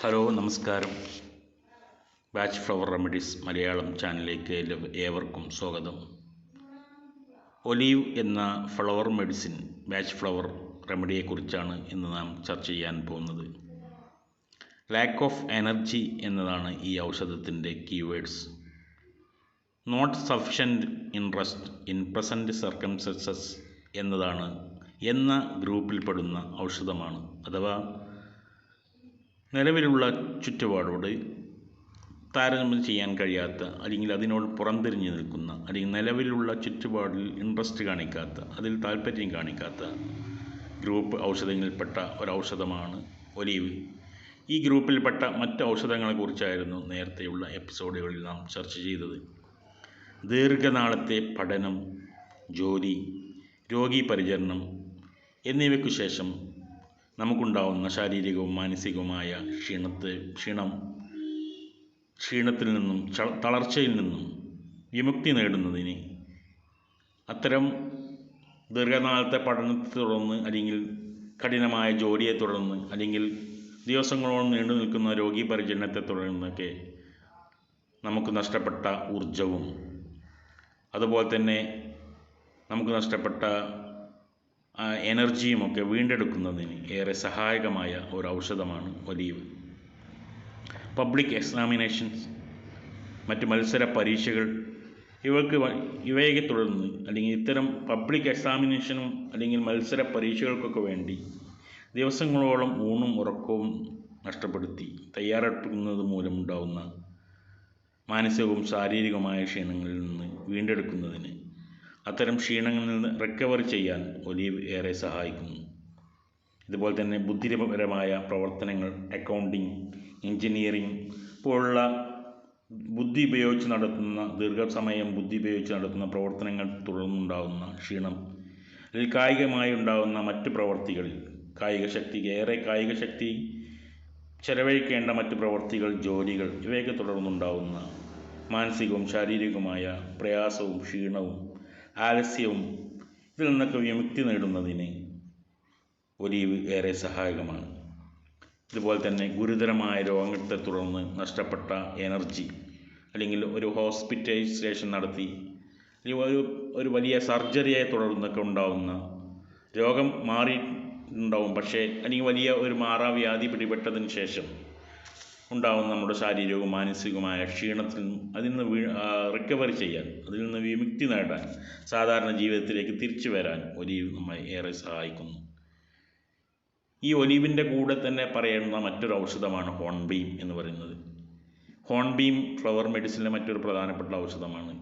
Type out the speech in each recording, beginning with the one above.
Hello, നമസ്കാരം. Batch flower remedies Malayalam ചാനലിലേക്ക് ഏവർക്കും സ്വാഗതം. ഒലീവ് എന്ന ഫ്ലവർ മെഡിസിൻ ബാച്ച് ഫ്ലവർ റെമഡിയെക്കുറിച്ചാണ് ഇന്ന് നാം ചർച്ച ചെയ്യാൻ പോകുന്നത്. ലാക്ക് ഓഫ് എനർജി എന്നതാണ് ഈ ഔഷധത്തിൻ്റെ keywords. Not sufficient interest in present circumstances എന്ന ഗ്രൂപ്പിൽപ്പെടുന്ന ഔഷധമാണ്. അഥവാ നിലവിലുള്ള ചുറ്റുപാടോട് താരതമ്യം ചെയ്യാൻ കഴിയാത്ത, അല്ലെങ്കിൽ അതിനോട് പുറംതിരിഞ്ഞ് നിൽക്കുന്ന, അല്ലെങ്കിൽ നിലവിലുള്ള ചുറ്റുപാടിൽ ഇൻട്രസ്റ്റ് കാണിക്കാത്ത, അതിൽ താല്പര്യം കാണിക്കാത്ത ഗ്രൂപ്പ് ഔഷധങ്ങളിൽപ്പെട്ട ഒരൗഷധമാണ് ഒലീവ്. ഈ ഗ്രൂപ്പിൽപ്പെട്ട മറ്റ് ഔഷധങ്ങളെക്കുറിച്ചായിരുന്നു നേരത്തെയുള്ള എപ്പിസോഡുകളിൽ നാം ചർച്ച ചെയ്തത്. ദീർഘനാളത്തെ പഠനം, ജോലി, രോഗീ പരിചരണം എന്നിവയ്ക്കു ശേഷം നമുക്കുണ്ടാവുന്ന ശാരീരികവും മാനസികവുമായ ക്ഷീണത്തിൽ നിന്നും തളർച്ചയിൽ നിന്നും വിമുക്തി നേടുന്നതിന്, അത്തരം ദീർഘനാളത്തെ പഠനത്തെ തുടർന്ന്, അല്ലെങ്കിൽ കഠിനമായ ജോലിയെ തുടർന്ന്, അല്ലെങ്കിൽ ദിവസങ്ങളോളം നീണ്ടു നിൽക്കുന്ന രോഗീ പരിചരണത്തെ തുടർന്നൊക്കെ നമുക്ക് നഷ്ടപ്പെട്ട ഊർജവും, അതുപോലെ തന്നെ നമുക്ക് നഷ്ടപ്പെട്ട എനർജിയുമൊക്കെ വീണ്ടെടുക്കുന്നതിന് ഏറെ സഹായകമായ ഒരു ഔഷധമാണ് ഒലീവ്. പബ്ലിക് എക്സാമിനേഷൻസ്, മറ്റ് മത്സര പരീക്ഷകൾ, ഇവയെ തുടർന്ന്, അല്ലെങ്കിൽ ഇത്തരം പബ്ലിക് എക്സാമിനേഷനും അല്ലെങ്കിൽ മത്സര പരീക്ഷകൾക്കൊക്കെ വേണ്ടി ദിവസങ്ങളോളം ഊണും ഉറക്കവും നഷ്ടപ്പെടുത്തി തയ്യാറെടുക്കുന്നത് മൂലമുണ്ടാകുന്ന മാനസികവും ശാരീരികവുമായ ക്ഷീണങ്ങളിൽ നിന്ന് വീണ്ടെടുക്കുന്നതിന്, അത്തരം ക്ഷീണങ്ങളിൽ നിന്ന് റിക്കവർ ചെയ്യാൻ ഒലീവ് ഏറെ സഹായിക്കുന്നു. ഇതുപോലെ തന്നെ ബുദ്ധിപരമായ പ്രവർത്തനങ്ങൾ, അക്കൗണ്ടിങ്, എഞ്ചിനീയറിംഗ് പോലുള്ള ദീർഘസമയം ബുദ്ധി ഉപയോഗിച്ച് നടത്തുന്ന പ്രവർത്തനങ്ങൾ തുടർന്നുണ്ടാകുന്ന ക്ഷീണം, അല്ലെങ്കിൽ കായികമായി ഉണ്ടാകുന്ന മറ്റ് പ്രവർത്തികളിൽ കായിക ശക്തി ചെലവഴിക്കേണ്ട മറ്റ് പ്രവർത്തികൾ, ജോലികൾ, ഇവയൊക്കെ തുടർന്നുണ്ടാകുന്ന മാനസികവും ശാരീരികവുമായ പ്രയാസവും ക്ഷീണവും ആലസ്യവും ഇതിൽ നിന്നൊക്കെ വിമുക്തി നേടുന്നതിന് ഒലീവ് ഏറെ സഹായകമാണ്. ഇതുപോലെ തന്നെ ഗുരുതരമായ രോഗത്തെ തുടർന്ന് നഷ്ടപ്പെട്ട എനർജി, അല്ലെങ്കിൽ ഒരു ഹോസ്പിറ്റലൈസേഷൻ നടത്തി, ഒരു വലിയ സർജറിയെ തുടർന്നൊക്കെ ഉണ്ടാകുന്ന രോഗം മാറിയിട്ടുണ്ടാവും, പക്ഷേ അല്ലെങ്കിൽ വലിയ ഒരു മാറാവ്യാധി പിടിപെട്ടതിന് ശേഷം ഉണ്ടാകുന്ന നമ്മുടെ ശാരീരികവും മാനസികവുമായ ക്ഷീണത്തിൽ അതിൽ നിന്ന് റിക്കവർ ചെയ്യാൻ, അതിൽ നിന്ന് വിമുക്തി നേടാൻ, സാധാരണ ജീവിതത്തിലേക്ക് തിരിച്ചു വരാൻ ഒലീവ് നമ്മെ ഏറെ സഹായിക്കുന്നു. ഈ ഒലീവിൻ്റെ കൂടെ തന്നെ പറയുന്ന മറ്റൊരു ഔഷധമാണ് ഹോൺബീം എന്ന് പറയുന്നത്. ഹോൺബീം ഫ്ലവർ മെഡിസിനിലെ മറ്റൊരു പ്രധാനപ്പെട്ട ഔഷധമാണ്.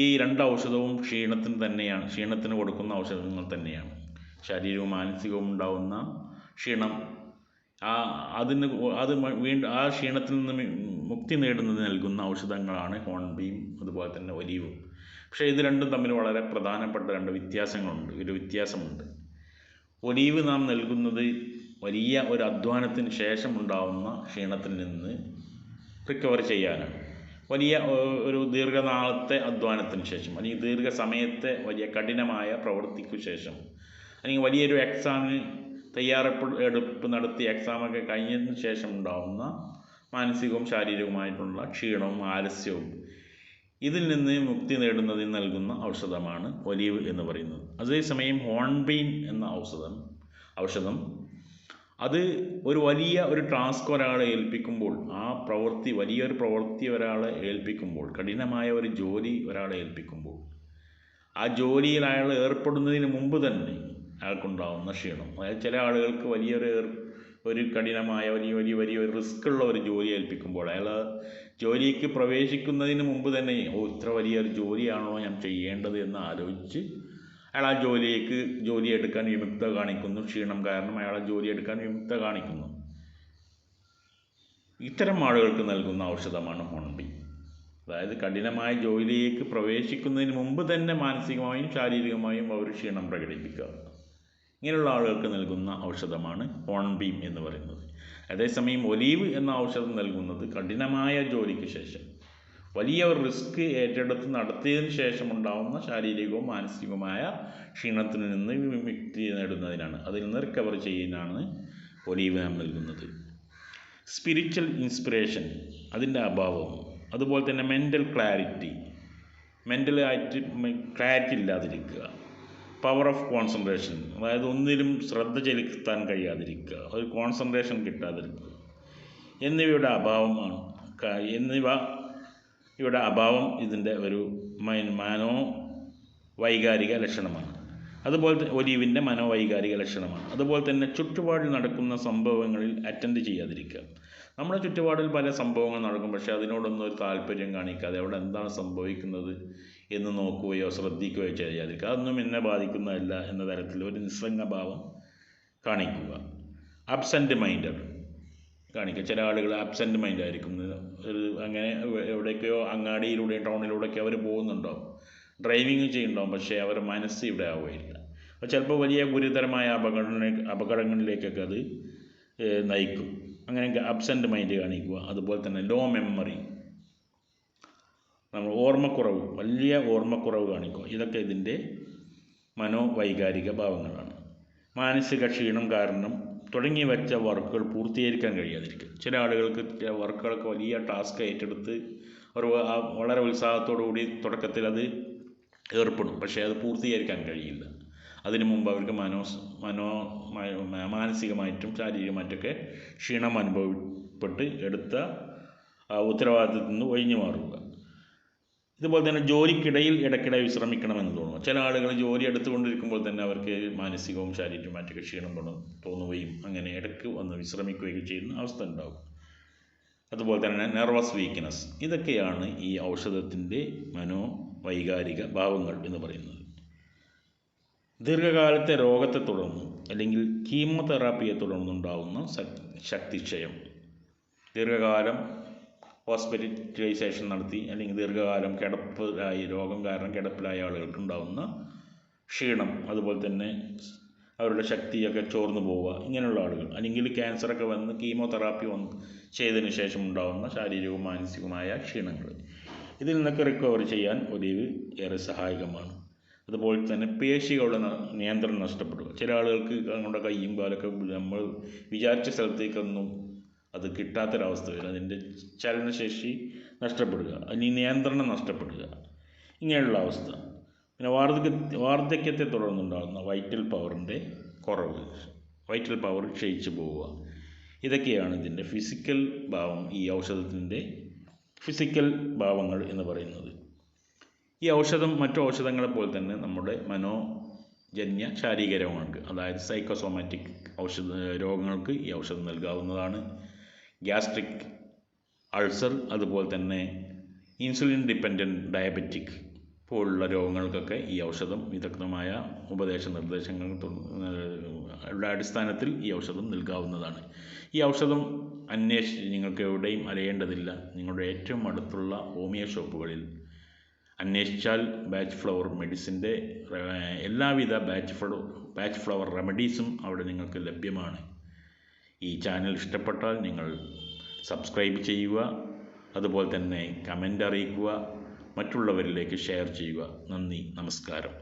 ഈ രണ്ട് ഔഷധവും ക്ഷീണത്തിന് കൊടുക്കുന്ന ഔഷധങ്ങൾ തന്നെയാണ്. ശാരീരികവും മാനസികവും ഉണ്ടാകുന്ന ക്ഷീണം, ആ ക്ഷീണത്തിൽ നിന്ന് മുക്തി നേടുന്നത് നൽകുന്ന ഔഷധങ്ങളാണ് ഹോൺബീം, അതുപോലെ തന്നെ ഒലീവും. പക്ഷേ ഇത് രണ്ടും തമ്മിൽ വളരെ പ്രധാനപ്പെട്ട രണ്ട് വ്യത്യാസമുണ്ട്. ഒലീവ് നാം നൽകുന്നത് വലിയ ഒരു അധ്വാനത്തിന് ശേഷം ഉണ്ടാകുന്ന ക്ഷീണത്തിൽ നിന്ന് റിക്കവർ ചെയ്യാനാണ്. വലിയ ഒരു ദീർഘനാളത്തെ അധ്വാനത്തിന് ശേഷം, അല്ലെങ്കിൽ ദീർഘസമയത്തെ വലിയ കഠിനമായ പ്രവൃത്തിക്കു ശേഷം, അല്ലെങ്കിൽ വലിയൊരു എക്സാമിന് തയ്യാറെടുപ്പ് നടത്തി എക്സാമൊക്കെ കഴിഞ്ഞതിന് ശേഷം ഉണ്ടാകുന്ന മാനസികവും ശാരീരികവുമായിട്ടുള്ള ക്ഷീണവും ആലസ്യവും, ഇതിൽ നിന്ന് മുക്തി നേടുന്നതിന് നൽകുന്ന ഔഷധമാണ് ഒലീവ് എന്ന് പറയുന്നത്. അതേസമയം ഹോൺബീം എന്ന ഔഷധം അത് വലിയ ഒരു ടാസ്ക് ഒരാളെ ഏൽപ്പിക്കുമ്പോൾ, വലിയൊരു പ്രവൃത്തി ഒരാളെ ഏൽപ്പിക്കുമ്പോൾ, കഠിനമായ ഒരു ജോലി ഒരാളെ ഏൽപ്പിക്കുമ്പോൾ, ആ ജോലിയിൽ അയാൾ ഏർപ്പെടുന്നതിന് മുമ്പ് തന്നെ അയാൾക്കുണ്ടാകുന്ന ക്ഷീണം, അതായത് ചില ആളുകൾക്ക് ഒരു കഠിനമായ വലിയ റിസ്ക് ഉള്ള ഒരു ജോലി ഏൽപ്പിക്കുമ്പോൾ, അയാൾ ജോലിക്ക് പ്രവേശിക്കുന്നതിന് മുമ്പ് തന്നെ ഇത്ര വലിയൊരു ജോലിയാണോ ഞാൻ ചെയ്യേണ്ടത് എന്ന് ആലോചിച്ച് അയാൾ ആ ജോലി എടുക്കാൻ വിമുക്ത കാണിക്കുന്നു. ക്ഷീണം കാരണം അയാൾ ജോലി എടുക്കാൻ വിമുക്ത കാണിക്കുന്നു. ഇത്തരം ആളുകൾക്ക് നൽകുന്ന ഔഷധമാണ് ഹോൺബീം. അതായത് കഠിനമായ ജോലിയിലേക്ക് പ്രവേശിക്കുന്നതിന് മുമ്പ് തന്നെ മാനസികമായും ശാരീരികമായും അവർ ക്ഷീണം പ്രകടിപ്പിക്കുക. ഇങ്ങനെയുള്ള ആളുകൾക്ക് നൽകുന്ന ഔഷധമാണ് ഹോൺബീം എന്ന് പറയുന്നത്. അതേസമയം ഒലീവ് എന്ന ഔഷധം നൽകുന്നത് കഠിനമായ ജോലിക്ക് ശേഷം, വലിയ ഒരു റിസ്ക് ഏറ്റെടുത്ത് നടത്തിയതിന് ശേഷം ഉണ്ടാകുന്ന ശാരീരികവും മാനസികവുമായ ക്ഷീണത്തിൽ നിന്ന് വിമുക്തി നേടുന്നതിനാണ്, അതിൽ നിന്ന് റിക്കവർ ചെയ്യാനാണ് ഒലീവ് നാം നൽകുന്നത്. സ്പിരിച്വൽ ഇൻസ്പിറേഷൻ അതിൻ്റെ അഭാവം, അതുപോലെ തന്നെ മെൻ്റൽ ക്ലാരിറ്റി, മെൻ്റലായിട്ട് ക്ലാരിറ്റി ഇല്ലാതിരിക്കുക, പവർ ഓഫ് കോൺസെൻട്രേഷൻ, അതായത് ഒന്നിലും ശ്രദ്ധ ചെലുത്താൻ കഴിയാതിരിക്കുക, ഒരു കോൺസെൻട്രേഷൻ കിട്ടാതിരിക്കുക എന്നിവയുടെ അഭാവം ഇതിൻ്റെ ഒരു മനോവൈകാരിക ലക്ഷണമാണ്. അതുപോലെ ഒലിവിൻ്റെ മനോവൈകാരിക ലക്ഷണമാണ്. അതുപോലെ തന്നെ ചുറ്റുപാടിൽ നടക്കുന്ന സംഭവങ്ങളിൽ അറ്റൻഡ് ചെയ്യാതിരിക്കുക. നമ്മുടെ ചുറ്റുപാടിൽ പല സംഭവങ്ങൾ നടക്കും, പക്ഷേ അതിനോടൊന്നും ഒരു താല്പര്യം കാണിക്കാതെ അവിടെ എന്താണ് സംഭവിക്കുന്നത് എന്ന് നോക്കുകയോ ശ്രദ്ധിക്കുകയോ ചെയ്യാതിരിക്കുക. അതൊന്നും എന്നെ ബാധിക്കുന്നതല്ല എന്ന തരത്തിൽ ഒരു നിസ്സംഗഭാവം കാണിക്കുക. അബ്സെൻറ്റ് മൈൻഡഡ് കാണിക്കുക. ചില ആളുകൾ അബ്സെൻറ്റ് മൈൻഡ് ആയിരിക്കും. അങ്ങനെ എവിടേക്കോ അങ്ങാടിയിലൂടെ ടൗണിലൂടെയൊക്കെ അവർ പോകുന്നുണ്ടാവും, ഡ്രൈവിങ് ചെയ്യുന്നുണ്ടാവും, പക്ഷേ അവരുടെ മനസ്സ് ഇവിടെ ആവുകയില്ല. അപ്പോൾ ചിലപ്പോൾ വലിയ ഗുരുതരമായ അപകടങ്ങളിലേക്കൊക്കെ അത് നയിക്കും. അങ്ങനെ അബ്സെൻറ്റ് മൈൻഡ് കാണിക്കുക. അതുപോലെ തന്നെ ലോ മെമ്മറി, നമ്മൾ വലിയ ഓർമ്മക്കുറവ് കാണിക്കുക. ഇതൊക്കെ ഇതിൻ്റെ മനോവൈകാരിക ഭാവങ്ങളാണ്. മാനസിക ക്ഷീണം കാരണം തുടങ്ങി വെച്ച വർക്കുകൾ പൂർത്തീകരിക്കാൻ കഴിയാതിരിക്കുക. ചില ആളുകൾക്ക് വർക്കുകളൊക്കെ വലിയ ടാസ്ക് ഏറ്റെടുത്ത് അവർ വളരെ ഉത്സാഹത്തോടുകൂടി തുടക്കത്തിൽ അത് ഏർപ്പെടും, പക്ഷേ അത് പൂർത്തീകരിക്കാൻ കഴിയില്ല. അതിനു മുമ്പ് അവർക്ക് മാനസികമായിട്ടും ശാരീരികമായിട്ടൊക്കെ ക്ഷീണം അനുഭവപ്പെട്ട് എടുത്ത ഉത്തരവാദിത്തത്തിൽ നിന്ന് ഒഴിഞ്ഞു മാറുക. ഇതുപോലെ തന്നെ ജോലിക്കിടയിൽ ഇടയ്ക്കിടെ വിശ്രമിക്കണമെന്ന് തോന്നുന്നു. ചില ആളുകൾ ജോലി എടുത്തുകൊണ്ടിരിക്കുമ്പോൾ തന്നെ അവർക്ക് മാനസികവും ശാരീരികമായിട്ടൊക്കെ ക്ഷീണം തോന്നുകയും അങ്ങനെ ഇടയ്ക്ക് വന്ന് വിശ്രമിക്കുകയും ചെയ്യുന്ന അവസ്ഥ ഉണ്ടാകും. അതുപോലെ തന്നെ നെർവസ് വീക്ക്നെസ്. ഇതൊക്കെയാണ് ഈ ഔഷധത്തിൻ്റെ മനോവൈകാരിക ഭാവങ്ങൾ എന്ന് പറയുന്നത്. ദീർഘകാലത്തെ രോഗത്തെ തുടർന്ന് അല്ലെങ്കിൽ കീമോതെറാപ്പിയെ തുടർന്നുണ്ടാകുന്ന ശക്തിക്ഷയം, ദീർഘകാലം ഹോസ്പിറ്റലൈസേഷൻ നടത്തി അല്ലെങ്കിൽ ദീർഘകാലം രോഗം കാരണം കിടപ്പിലായ ആളുകൾക്ക് ഉണ്ടാകുന്ന ക്ഷീണം, അതുപോലെ തന്നെ അവരുടെ ശക്തിയൊക്കെ ചോർന്നു പോവുക, ഇങ്ങനെയുള്ള ആളുകൾ, അല്ലെങ്കിൽ ക്യാൻസറൊക്കെ വന്ന് കീമോതെറാപ്പി ചെയ്തതിന് ശേഷം ഉണ്ടാകുന്ന ശാരീരികവും മാനസികവുമായ ക്ഷീണങ്ങൾ, ഇതിൽ നിന്നൊക്കെ റിക്കവർ ചെയ്യാൻ ഒലിവ് ഏറെ സഹായകമാണ്. അതുപോലെ തന്നെ പേശികളുടെ നിയന്ത്രണം നഷ്ടപ്പെടുക. ചില ആളുകൾക്ക് നമ്മുടെ കൈയും കാലൊക്കെ നമ്മൾ വിചാരിച്ച സ്ഥലത്തേക്കൊന്നും അത് കിട്ടാത്തൊരവസ്ഥ വരും. അതിൻ്റെ ചലനശേഷി നഷ്ടപ്പെടുക, അല്ലെങ്കിൽ നിയന്ത്രണം നഷ്ടപ്പെടുക, ഇങ്ങനെയുള്ള അവസ്ഥ. പിന്നെ വാർദ്ധക്യത്തെ തുടർന്നുണ്ടാകുന്ന വൈറ്റൽ പവറിൻ്റെ കുറവ്, വൈറ്റൽ പവർ ക്ഷയിച്ചു പോവുക. ഇതൊക്കെയാണ് ഇതിൻ്റെ ഫിസിക്കൽ ഭാവം, ഈ ഔഷധത്തിൻ്റെ ഫിസിക്കൽ ഭാവങ്ങൾ എന്ന് പറയുന്നത്. ഈ ഔഷധം മറ്റു ഔഷധങ്ങളെ പോലെ തന്നെ നമ്മുടെ മനോജന്യ ശാരീരിക രോഗങ്ങൾക്ക്, അതായത് സൈക്കോസോമാറ്റിക് രോഗങ്ങൾക്ക് ഈ ഔഷധം നൽകാവുന്നതാണ്. ഗ്യാസ്ട്രിക് അൾസർ, അതുപോലെ തന്നെ ഇൻസുലിൻ ഡിപ്പെൻഡൻറ്റ് ഡയബറ്റിക് പോലുള്ള രോഗങ്ങൾക്കൊക്കെ ഈ ഔഷധം വിദഗ്ധമായ നിർദ്ദേശങ്ങളുടെ അടിസ്ഥാനത്തിൽ ഈ ഔഷധം നൽകാവുന്നതാണ്. ഈ ഔഷധം അന്വേഷിച്ച് നിങ്ങൾക്ക് എവിടെയും അലയേണ്ടതില്ല. നിങ്ങളുടെ ഏറ്റവും അടുത്തുള്ള ഹോമിയോ ഷോപ്പുകളിൽ അന്വേഷിച്ചാൽ ബാച്ച് ഫ്ലവർ മെഡിസിൻ്റെ എല്ലാവിധ ബാച്ച് ഫ്ലവർ റെമഡീസും അവിടെ നിങ്ങൾക്ക് ലഭ്യമാണ്. ഈ ചാനൽ ഇഷ്ടപ്പെട്ടാൽ നിങ്ങൾ സബ്സ്ക്രൈബ് ചെയ്യുക, അതുപോലെ തന്നെ കമൻ്റ് അറിയിക്കുക, മറ്റുള്ളവരിലേക്ക് ഷെയർ ചെയ്യുക. നന്ദി, നമസ്കാരം.